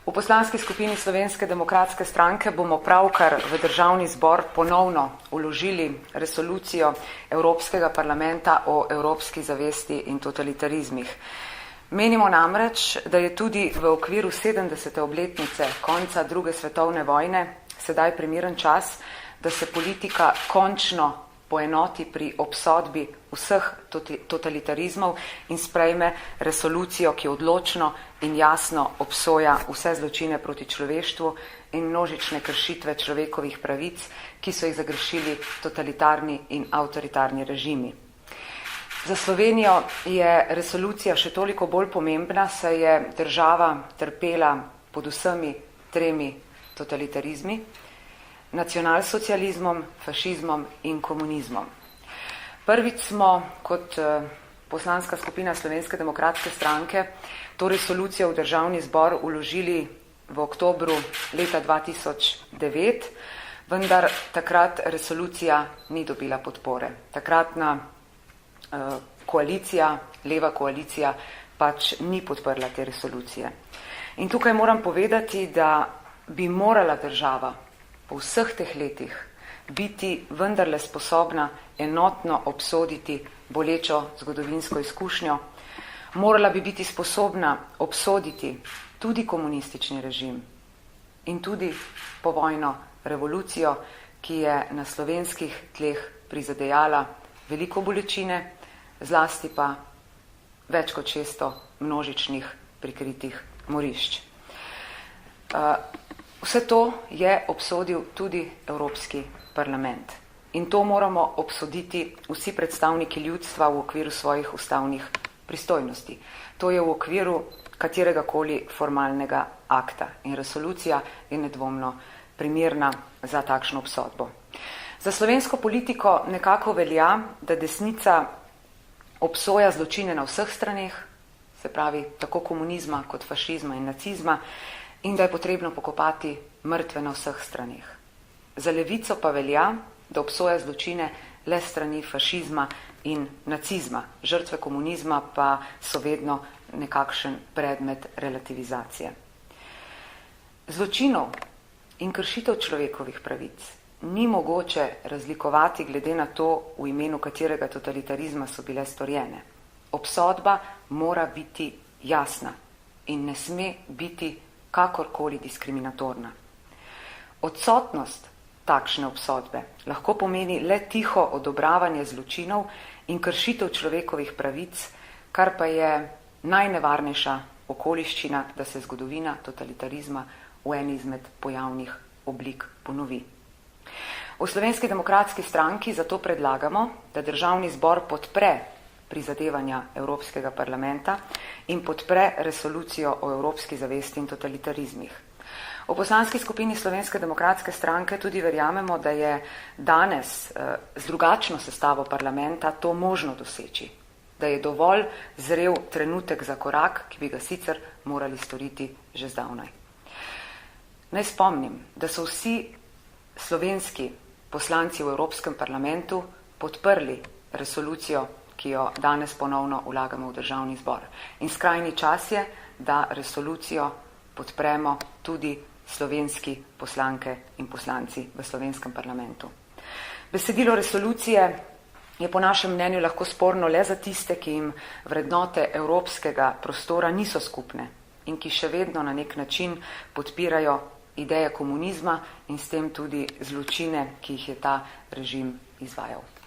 V poslanski skupini Slovenske demokratske stranke bomo pravkar v državni zbor ponovno vložili resolucijo Evropskega parlamenta o evropski zavesti in totalitarizmih. Menimo namreč, da je tudi v okviru 70. obletnice konca druge svetovne vojne sedaj primeren čas, da se politika končno poenoti pri obsodbi vseh totalitarizmov in sprejme resolucijo, ki odločno in jasno obsoja vse zločine proti človeštvu in množične kršitve človekovih pravic, ki so jih zagrešili totalitarni in avtoritarni režimi. Za Slovenijo je resolucija še toliko bolj pomembna, saj je država trpela pod vsemi tremi totalitarizmi, nacionalsocializmom, fašizmom in komunizmom. Prvič smo kot poslanska skupina Slovenske demokratske stranke to resolucijo v državni zbor vložili v oktobru leta 2009, vendar takrat resolucija ni dobila podpore. Takratna koalicija, leva koalicija, pač ni podprla te resolucije. In tukaj moram povedati, da bi morala država po vseh teh letih biti vendarle sposobna enotno obsoditi bolečo zgodovinsko izkušnjo, morala bi biti sposobna obsoditi tudi komunistični režim in tudi povojno revolucijo, ki je na slovenskih tleh prizadejala veliko bolečine, zlasti pa več kot 600 množičnih prikritih morišč. Vse to je obsodil tudi Evropski parlament. In to moramo obsoditi vsi predstavniki ljudstva v okviru svojih ustavnih pristojnosti. To je v okviru kateregakoli formalnega akta. In resolucija je nedvomno primerna za takšno obsodbo. Za slovensko politiko nekako velja, da desnica obsoja zločine na vseh straneh, se pravi tako komunizma kot fašizma in nacizma, in da je potrebno pokopati mrtve na vseh straneh. Za levico pa velja, da obsoja zločine le strani fašizma in nacizma. Žrtve komunizma pa so vedno nekakšen predmet relativizacije. Zločinov in kršitev človekovih pravic ni mogoče razlikovati glede na to, v imenu katerega totalitarizma so bile storjene. Obsodba mora biti jasna in ne sme biti kakorkoli diskriminatorna. Odsotnost takšne obsodbe lahko pomeni le tiho odobravanje zločinov in kršitev človekovih pravic, kar pa je najnevarnejša okoliščina, da se zgodovina totalitarizma v eni izmed pojavnih oblik ponovi. V Slovenski demokratski stranki zato predlagamo, da državni zbor podpre prizadevanja Evropskega parlamenta in podpre resolucijo o evropski zavesti in totalitarizmih. V poslanski skupini Slovenske demokratske stranke tudi verjamemo, da je danes z drugačno sestavo parlamenta to možno doseči, da je dovolj zrel trenutek za korak, ki bi ga sicer morali storiti že zdavnaj. Naj spomnim, da so vsi slovenski poslanci v Evropskem parlamentu podprli resolucijo, ki jo danes ponovno vlagamo v državni zbor. In skrajni čas je, da resolucijo podpremo tudi slovenski poslanke in poslanci v slovenskem parlamentu. Besedilo resolucije je po našem mnenju lahko sporno le za tiste, ki jim vrednote evropskega prostora niso skupne in ki še vedno na nek način podpirajo ideje komunizma in s tem tudi zločine, ki jih je ta režim izvajal.